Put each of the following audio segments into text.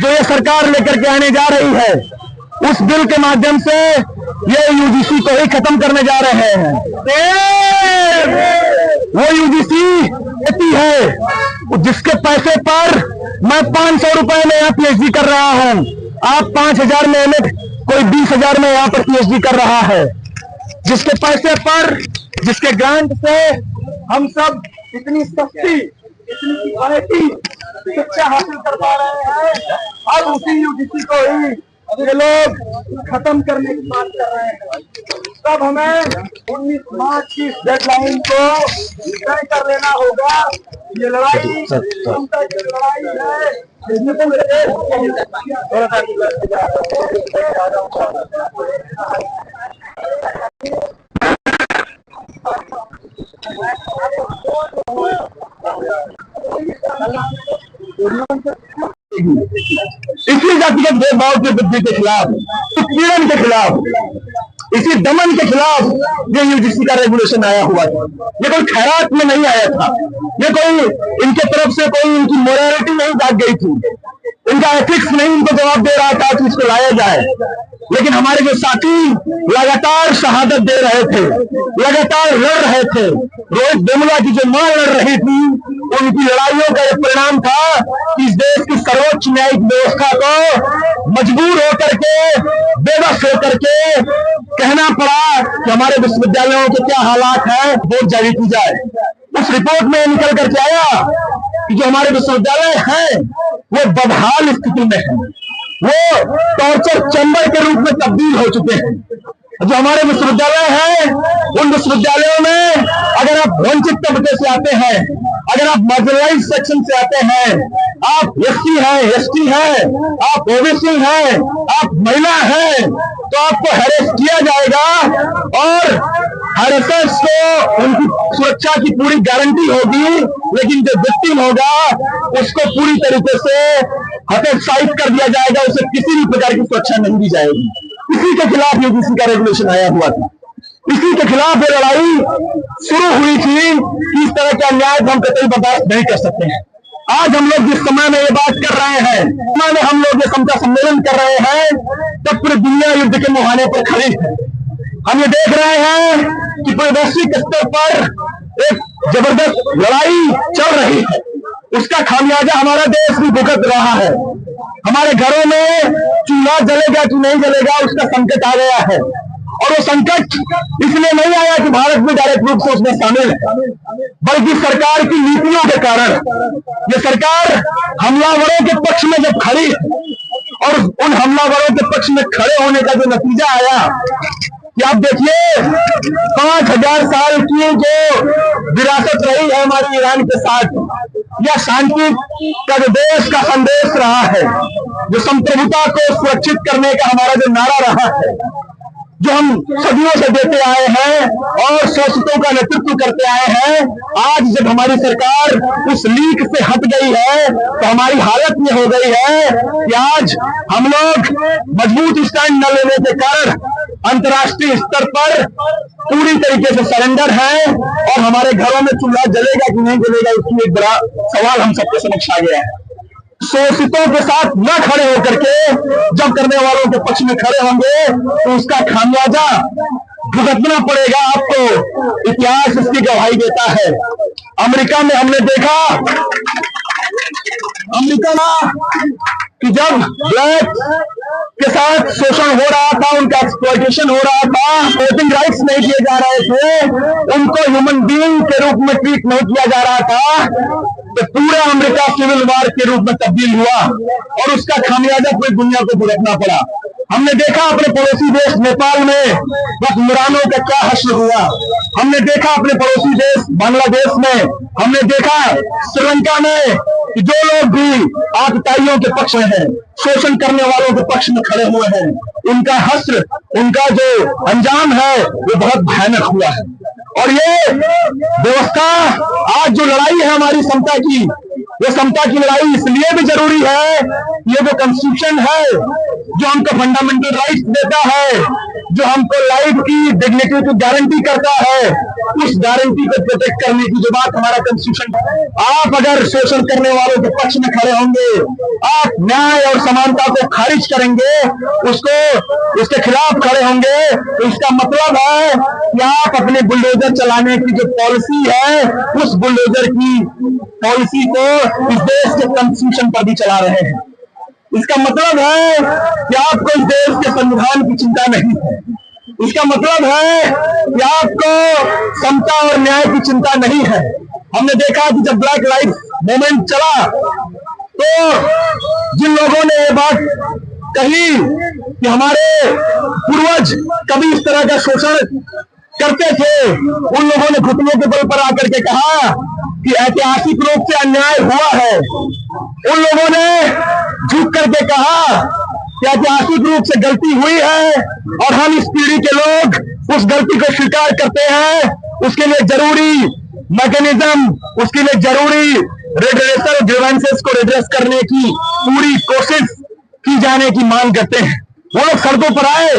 जो ये सरकार लेकर के आने जा रही है, उस बिल के माध्यम से ये यूजीसी को ही खत्म करने जा रहे हैं। वो यूजीसी कहती है जिसके पैसे पर मैं 500 रुपए में यहाँ पीएचडी कर रहा हूँ, आप 5,000 में एमए, कोई 20,000 में यहाँ पर पीएचडी कर रहा है। जिसके पैसे पर, जिसके ग्रांट से हम सब इतनी सस्ती, इतनी क्वालिटी शिक्षा हासिल कर पा रहे हैं, अब उसी यूजीसी को ही ये लोग खत्म करने की बात कर रहे हैं। तब हमें 19 मार्च की डेडलाइन को तय कर लेना होगा। ये लड़ाई जनता की लड़ाई है। इसी जातिगत भेदभाव की वृद्धि के खिलाफ, उत्पीड़न के खिलाफ, इसी दमन के खिलाफ ये यूजीसी का रेगुलेशन आया हुआ था। ये कोई खैरात में नहीं आया था, ये कोई इनके तरफ से कोई इनकी मोरालिटी नहीं जाग गई थी, इनका एथिक्स नहीं इनको जवाब दे रहा था कि इसको लाया जाए। लेकिन हमारे जो साथी लगातार शहादत दे रहे थे, लगातार लड़ रहे थे, रोहित वेमुला की जो मां लड़ रही थी, उनकी लड़ाइयों का एक परिणाम था कि इस देश की सर्वोच्च न्यायिक व्यवस्था को मजबूर होकर के, बेबस होकर के कहना पड़ा कि हमारे विश्वविद्यालयों के क्या हालात है, वोट जारी की जाए। उस रिपोर्ट में निकल करके आया कि जो हमारे विश्वविद्यालय हैं वो बदहाल स्थिति में है, वो टॉर्चर चैम्बर के रूप में तब्दील हो चुके हैं। जो हमारे विश्वविद्यालय हैं, उन विश्वविद्यालयों में अगर आप वंचित तबके से आते हैं, अगर आप मार्जिनलाइज सेक्शन से आते हैं, आप एससी हैं, एसटी हैं, आप ओबीसी हैं, आप महिला हैं, तो आपको हैरेस किया जाएगा और हैरेसर्स को उनकी सुरक्षा की पूरी गारंटी होगी, लेकिन जो विक्टिम होगा उसको पूरी तरीके से हतोत्साहित कर दिया जाएगा, उसे किसी भी प्रकार की सुरक्षा नहीं दी जाएगी। इसी के खिलाफ यूजीसी का रेगुलेशन आया हुआ था। इसी के खिलाफ ये लड़ाई शुरू हुई थी कि इस तरह के अन्याय हम कतई बर्दाश्त नहीं कर सकते हैं। आज हम लोग जिस समय में ये बात कर रहे हैं, समय में हम लोग ये समता सम्मेलन कर रहे हैं, तब पूरी दुनिया युद्ध के मुहाने पर खड़ी है। हम ये देख रहे हैं कि पूरे वैश्विक स्तर पर एक जबरदस्त लड़ाई चल रही है, उसका खामियाजा हमारा देश भी भुगत रहा है। हमारे घरों में चूल्हा जलेगा कि नहीं जलेगा, उसका संकट आ गया है। और वो संकट इसलिए नहीं आया कि भारत भी डायरेक्ट रूप से उसमें शामिल है, बल्कि सरकार की नीतियों के कारण। ये सरकार हमलावरों के पक्ष में जब खड़ी और उन हमलावरों के पक्ष में खड़े होने का जो नतीजा आया कि आप देखिए 5,000 साल की जो विरासत रही है हमारी ईरान के साथ, या शांति का जो देश का संदेश रहा है, जो संप्रभुता को सुरक्षित करने का हमारा जो नारा रहा है, जो हम सदियों से देते आए हैं और शोषितों का नेतृत्व करते आए हैं, आज जब हमारी सरकार उस लीक से हट गई है तो हमारी हालत ये हो गई है कि आज हम लोग मजबूत स्टैंड न लेने के कारण अंतर्राष्ट्रीय स्तर पर पूरी तरीके से सरेंडर है और हमारे घरों में चूल्हा जलेगा कि नहीं जलेगा, इसमें एक बड़ा सवाल हम सबके समक्ष आ गया है। शोषितों के साथ न खड़े होकर के जब करने वालों के पक्ष में खड़े होंगे तो उसका खामियाजा भुगतना पड़ेगा आपको। इतिहास इसकी गवाही देता है। अमेरिका में हमने देखा, अमेरिका में कि जब ब्लैक के साथ शोषण हो रहा था, उनका एक्सप्लॉयटेशन हो रहा था, वोटिंग राइट्स नहीं दिए जा रहे थे, उनको ह्यूमन बीइंग के रूप में ट्रीट नहीं किया जा रहा था, तो पूरा अमेरिका सिविल वार के रूप में तब्दील हुआ और उसका खामियाजा पूरी दुनिया को भुगतना पड़ा। हमने देखा अपने पड़ोसी देश नेपाल में हुक्मरानों का क्या हश्र हुआ, हमने देखा अपने पड़ोसी देश बांग्लादेश में, हमने देखा श्रीलंका में कि जो लोग भी आतताइयों के पक्ष में हैं, शोषण करने वालों के पक्ष में खड़े हुए हैं, उनका हश्र, उनका जो अंजाम है वो बहुत भयानक हुआ है। और ये व्यवस्था, आज जो लड़ाई है हमारी समता की, वो समता की लड़ाई इसलिए भी जरूरी है, ये जो कॉन्स्टिट्यूशन है, जो हमको फंडामेंटल राइट्स देता है, जो हमको लाइफ की डिग्निटी की गारंटी करता है, उस गारंटी को प्रोटेक्ट करने की जो बात हमारा कॉन्स्टिट्यूशन, आप अगर शोषण करने वालों के पक्ष में खड़े होंगे, आप न्याय और समानता को खारिज करेंगे, उसके खिलाफ खड़े होंगे, तो इसका मतलब है कि आप अपने बुलडोजर चलाने की जो पॉलिसी है, उस बुलडोजर की पॉलिसी को इस देश के कॉन्स्टिट्यूशन पर भी चला रहे हैं। इसका मतलब है कि आपको इस देश के संविधान की चिंता नहीं है। इसका मतलब है कि आपको समता और न्याय की चिंता नहीं है। हमने देखा कि जब ब्लैक लाइव्स मूवमेंट चला तो जिन लोगों ने ये बात कही कि हमारे पूर्वज कभी इस तरह का शोषण करते थे, उन लोगों ने घुटनों के बल पर आकर के कहा कि ऐतिहासिक रूप से अन्याय हुआ है। उन लोगों ने झुक करके कहा कि ऐतिहासिक रूप से गलती हुई है और हम इस पीढ़ी के लोग उस गलती को स्वीकार करते हैं। उसके लिए जरूरी मैकेनिज्म, उसके लिए जरूरी रेडरेशन ग्रीवेंसेस को रिड्रेस करने की पूरी कोशिश की जाने की मांग करते हैं। वो लोग सड़कों पर आए,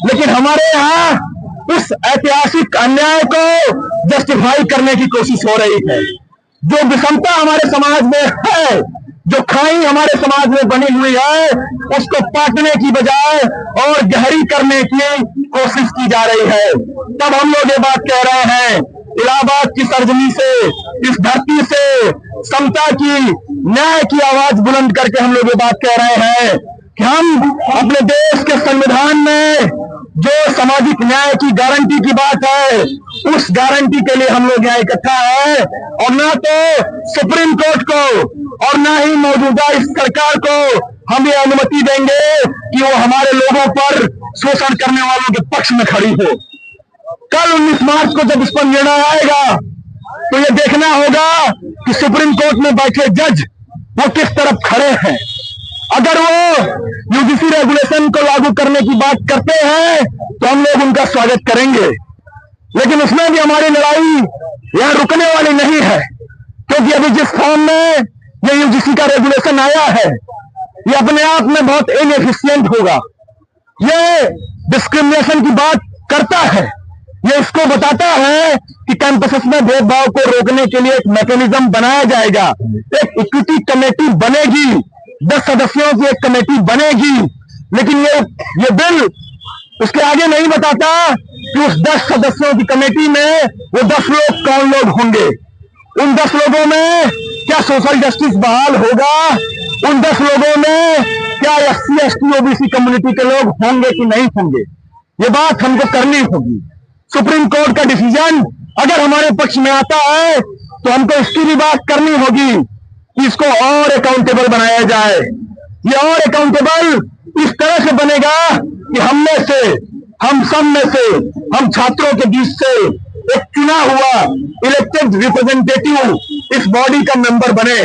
लेकिन हमारे यहाँ उस ऐतिहासिक अन्याय को जस्टिफाई करने की कोशिश हो रही है। जो विषमता हमारे समाज में है, जो खाई हमारे समाज में बनी हुई है, उसको पाटने की बजाय और गहरी करने की कोशिश की जा रही है। तब हम लोग ये बात कह रहे हैं, इलाहाबाद की सरजमी से, इस धरती से समता की, न्याय की आवाज बुलंद करके हम लोग ये बात कह रहे हैं कि हम अपने देश के संविधान में जो सामाजिक न्याय की गारंटी की बात है, उस गारंटी के लिए हम लोग यहाँ इकट्ठा है। और ना तो सुप्रीम कोर्ट को और ना ही मौजूदा इस सरकार को हम ये अनुमति देंगे कि वो हमारे लोगों पर शोषण करने वालों के पक्ष में खड़ी हो। कल 19 मार्च को जब इस पर निर्णय आएगा तो ये देखना होगा कि सुप्रीम कोर्ट में बैठे जज वो किस तरफ खड़े हैं। अगर वो यूजीसी रेगुलेशन को लागू करने की बात करते हैं तो हम लोग उनका स्वागत करेंगे, लेकिन उसमें भी हमारी लड़ाई यहां रुकने वाली नहीं है, क्योंकि अभी जिस फॉर्म में ये यूजीसी का रेगुलेशन आया है, ये अपने आप में बहुत इनएफिशिएंट होगा। ये डिस्क्रिमिनेशन की बात करता है, ये इसको बताता है कि कैंपसेस में भेदभाव को रोकने के लिए एक मैकेनिज्म बनाया जाएगा, एक इक्विटी कमेटी बनेगी, 10 सदस्यों की एक कमेटी बनेगी। लेकिन ये बिल उसके आगे नहीं बताता कि उस 10 सदस्यों की कमेटी में वो 10 लोग कौन लोग होंगे। उन 10 लोगों में क्या सोशल जस्टिस बहाल होगा, उन 10 लोगों में क्या SC ST OBC कम्युनिटी के लोग होंगे कि नहीं होंगे, ये बात हमको करनी होगी। सुप्रीम कोर्ट का डिसीजन अगर हमारे पक्ष में आता है तो हमको इसकी भी बात करनी होगी कि इसको और अकाउंटेबल बनाया जाए। ये और अकाउंटेबल इस तरह से बनेगा कि हम में से, हम सब में से, हम छात्रों के बीच से एक चुना हुआ इलेक्टेड रिप्रेजेंटेटिव इस बॉडी का मेंबर बने,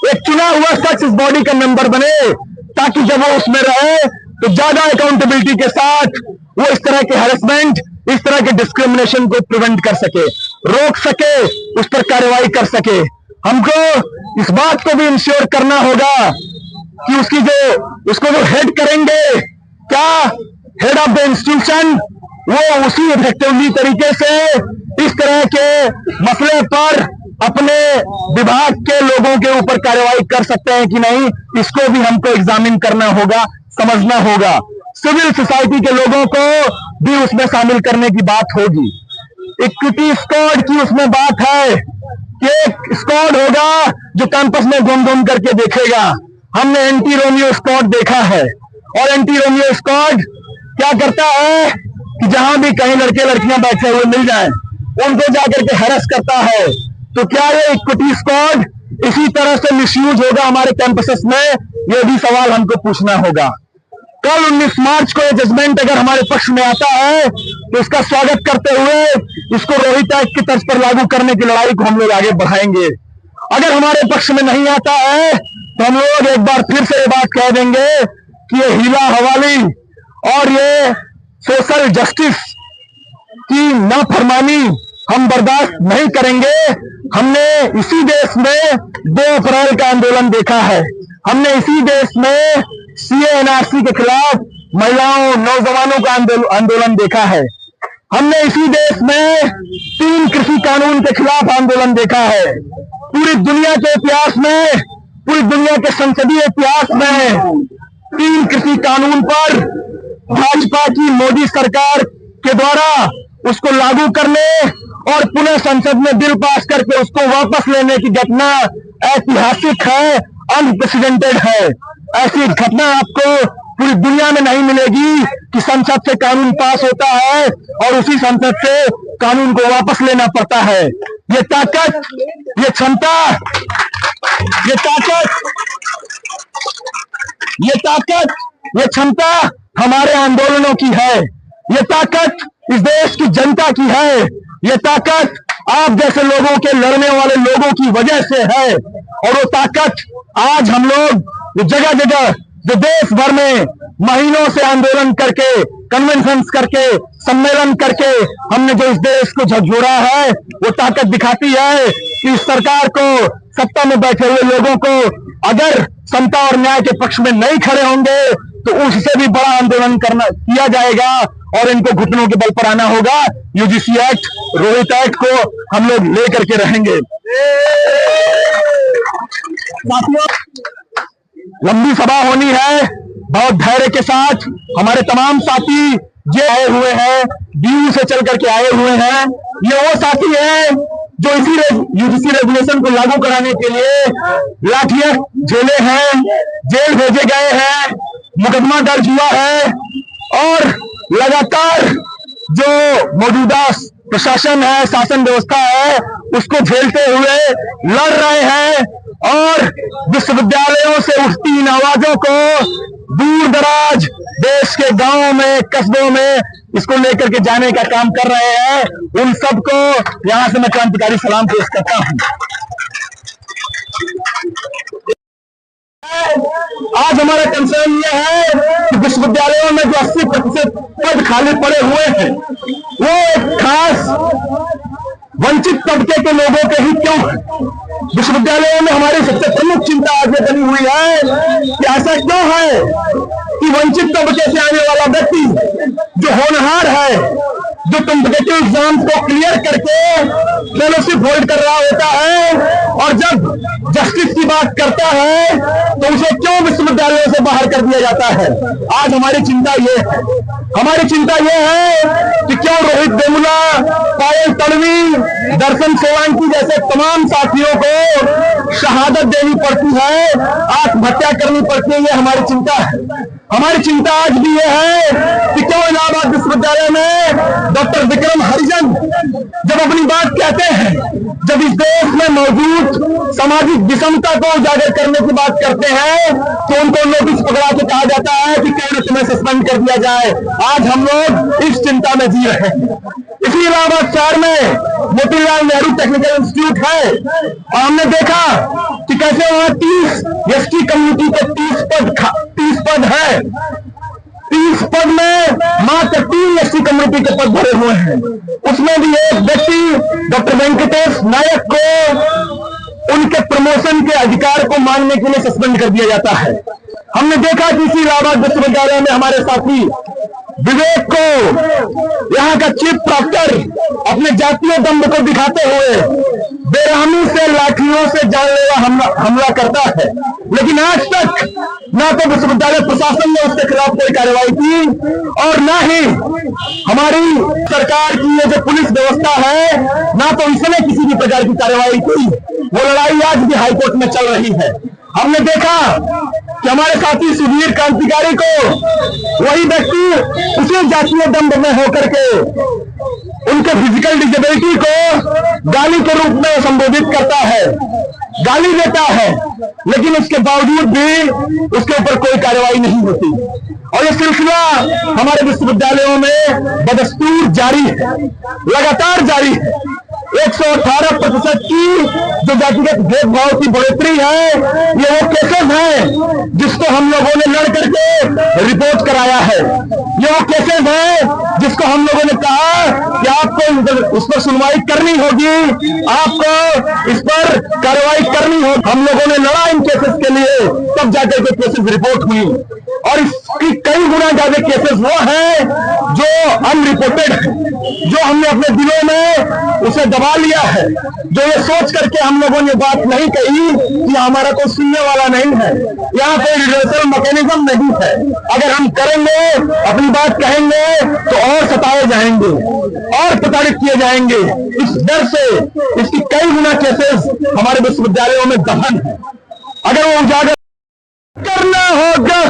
एक चुना हुआ शख्स इस बॉडी का मेंबर बने, ताकि जब वो उसमें रहे तो ज्यादा अकाउंटेबिलिटी के साथ वो इस तरह के हैरेसमेंट, इस तरह के डिस्क्रिमिनेशन को प्रिवेंट कर सके, रोक सके, उस पर कार्रवाई कर सके। हमको इस बात को भी इंश्योर करना होगा कि उसको जो हेड करेंगे, क्या हेड ऑफ द इंस्टीट्यूशन, वो उसी इफेक्टिवली तरीके से इस तरह के मसले पर अपने विभाग के लोगों के ऊपर कार्रवाई कर सकते हैं कि नहीं, इसको भी हमको एग्जामिन करना होगा, समझना होगा। सिविल सोसाइटी के लोगों को भी उसमें शामिल करने की बात होगी। इक्विटी स्क्वाड की उसमें बात है कि एक स्क्वाड होगा जो कैंपस में घूम घूम करके देखेगा। हमने एंटी रोमियो स्क्वाड देखा है, और एंटी रोमियो स्क्वाड क्या करता है कि जहां भी कहीं लड़के लड़कियां बैठे हुए मिल जाएं, उनको जाकर के हैरेस करता है। तो क्या ये इक्विटी स्क्वाड इसी तरह से मिसयूज होगा हमारे कैंपसेस में, ये भी सवाल हमको पूछना होगा। कल 19 मार्च को ये जजमेंट अगर हमारे पक्ष में आता है तो इसका स्वागत करते हुए इसको रोहित एक्ट की तर्ज पर लागू करने की लड़ाई को हम लोग आगे बढ़ाएंगे। अगर हमारे पक्ष में नहीं आता है तो हम लोग एक बार फिर से ये बात कह देंगे कि ये हीला हवाली और ये सोशल जस्टिस की नाफरमानी हम बर्दाश्त नहीं करेंगे। हमने इसी देश में 2 अप्रैल का आंदोलन देखा है, हमने इसी देश में CA NRC के खिलाफ महिलाओं, नौजवानों का आंदोलन देखा है। हमने इसी देश में 3 कृषि कानून के खिलाफ आंदोलन देखा है। पूरी दुनिया के इतिहास में, पूरी दुनिया के संसदीय इतिहास में 3 कृषि कानून पर भाजपा की मोदी सरकार के द्वारा उसको लागू करने और पुनः संसद में बिल पास करके उसको वापस लेने की घटना ऐतिहासिक है, अनप्रेसिडेंटेड है। ऐसी घटना आपको पूरी दुनिया में नहीं मिलेगी कि संसद से कानून पास होता है और उसी संसद से कानून को वापस लेना पड़ता है। ये ताकत, ये क्षमता, ये ताकत, ये ताकत, ये क्षमता हमारे आंदोलनों की है। ये ताकत इस देश की जनता की है। ये ताकत आप जैसे लोगों के, लड़ने वाले लोगों की वजह से है। और वो ताकत आज हम लोग जगह जगह, जो देश भर में महीनों से आंदोलन करके, कन्वेंशन करके, सम्मेलन करके हमने जो इस देश को झकझोरा है, वो ताकत दिखाती है कि इस सरकार को, सत्ता में बैठे हुए लोगों को अगर समता और न्याय के पक्ष में नहीं खड़े होंगे तो उससे भी बड़ा आंदोलन किया जाएगा और इनको घुटनों के बल पर आना होगा। यूजीसी एक्ट, रोहित एक्ट को हम लोग लेकर के रहेंगे। साथियों, लंबी सभा होनी है, बहुत धैर्य के साथ हमारे तमाम साथी ये आए हुए हैं, डीयू से चल करके आए हुए हैं। ये वो साथी हैं जो इसी यूजीसी रेगुलेशन को लागू कराने के लिए लाठियां झेले हैं, जेल भेजे गए हैं, मुकदमा दर्ज हुआ है और लगातार जो मौजूदा प्रशासन है, शासन व्यवस्था है, उसको झेलते हुए लड़ रहे हैं और विश्वविद्यालयों से उठती इन आवाजों को दूर दराज देश के गांवों में, कस्बों में इसको लेकर के जाने का काम कर रहे हैं। उन सबको यहां से मैं क्रांतिकारी सलाम पेश करता हूं। आज हमारा कंसर्न यह है कि विश्वविद्यालयों में जो 80% पद खाली पड़े हुए हैं, वो एक खास वंचित तबके के लोगों के ही क्यों है। विश्वविद्यालयों में हमारी सबसे प्रमुख चिंता आज ये बनी हुई है कि ऐसा क्यों है कि वंचित तबके से आने वाला व्यक्ति जो होनहार है, जो कॉम्पिटिटिव एग्जाम को क्लियर करके फेलोशिप होल्ड कर रहा होता है और जब जस्टिस की बात करता है तो उसे क्यों विश्वविद्यालयों से बाहर कर दिया जाता है। आज हमारी चिंता ये है, हमारी चिंता ये है कि क्यों रोहित वेमुला, पायल तड़वी, दर्शन सोलंकी जैसे तमाम साथियों को शहादत देनी पड़ती है, आत्महत्या करनी पड़ती है। ये हमारी चिंता है। हमारी चिंता आज भी ये है कि क्यों इलाहाबाद विश्वविद्यालय में डॉक्टर विक्रम हरिजन जब अपनी बात कहते हैं, जब इस देश में मौजूद सामाजिक विषमता को उजागर करने की बात करते हैं, तो उनको नोटिस पकड़ा के कहा जाता है कि क्यों तुम्हें सस्पेंड कर दिया जाए। आज हम लोग इस चिंता में जी रहे हैं। इसी इलाहाबाद शहर में मोतीलाल नेहरू टेक्निकल इंस्टीट्यूट है और हमने देखा कि कैसे वहां 30 एसटी कम्युनिटी के 30 पद है। 30 पद में मात्र 3 एसटी कम्युनिटी के पद भरे हुए हैं। उसमें भी एक व्यक्ति डॉक्टर वेंकटेश नायक को उनके प्रमोशन के अधिकार को मांगने के लिए सस्पेंड कर दिया जाता है। हमने देखा कि इसी इलाहाबाद विश्वविद्यालय में हमारे साथी विवेक को यहाँ का चीफ प्रॉक्टर अपने जातीय दम्भ को दिखाते हुए बेरहमी से लाठियों से जानलेवा हमला करता है, लेकिन आज तक ना तो विश्वविद्यालय प्रशासन ने उसके खिलाफ कोई कार्रवाई की और ना ही हमारी सरकार की ये जो पुलिस व्यवस्था है, ना तो इसने किसी भी प्रकार की कार्रवाई की। वो लड़ाई आज भी हाईकोर्ट में चल रही है। हमने देखा कि हमारे साथी सुधीर क्रांतिकारी को वही व्यक्ति उसी जातीय दंभ में होकर के उनके फिजिकल डिसेबिलिटी को गाली के रूप में संबोधित करता है, गाली देता है, लेकिन उसके बावजूद भी उसके ऊपर कोई कार्रवाई नहीं होती। और ये सिलसिला हमारे विश्वविद्यालयों में बदस्तूर जारी है, लगातार जारी है। 118% की जो जातिगत भेदभाव की बढ़ोतरी है, ये वो केसेस हैं जिसको हम लोगों ने लड़ करके रिपोर्ट कराया है। ये वो केसेस हैं जिसको हम लोगों ने कहा कि आपको उस पर सुनवाई करनी होगी, आपको इस पर कार्रवाई करनी होगी। हम लोगों ने लड़ा इन केसेस के लिए, तब जाकर के केसेस रिपोर्ट हुई। और इसकी कई गुना ज्यादा केसेस वो हैं जो अनरिपोर्टेड है, जो हमने अपने दिलों में उसे दबा लिया है, जो ये सोच करके हम लोगों ने बात नहीं कही कि हमारा कोई सुनने वाला नहीं है, यहाँ कोई रिवर्सल मैकेनिज्म नहीं है। अगर हम करेंगे, अपनी बात कहेंगे तो और सताए जाएंगे और प्रताड़ित किए जाएंगे। इस डर से इसकी कई गुना केसेस हमारे विश्वविद्यालयों में दफन है। अगर वो उजागर करना होगा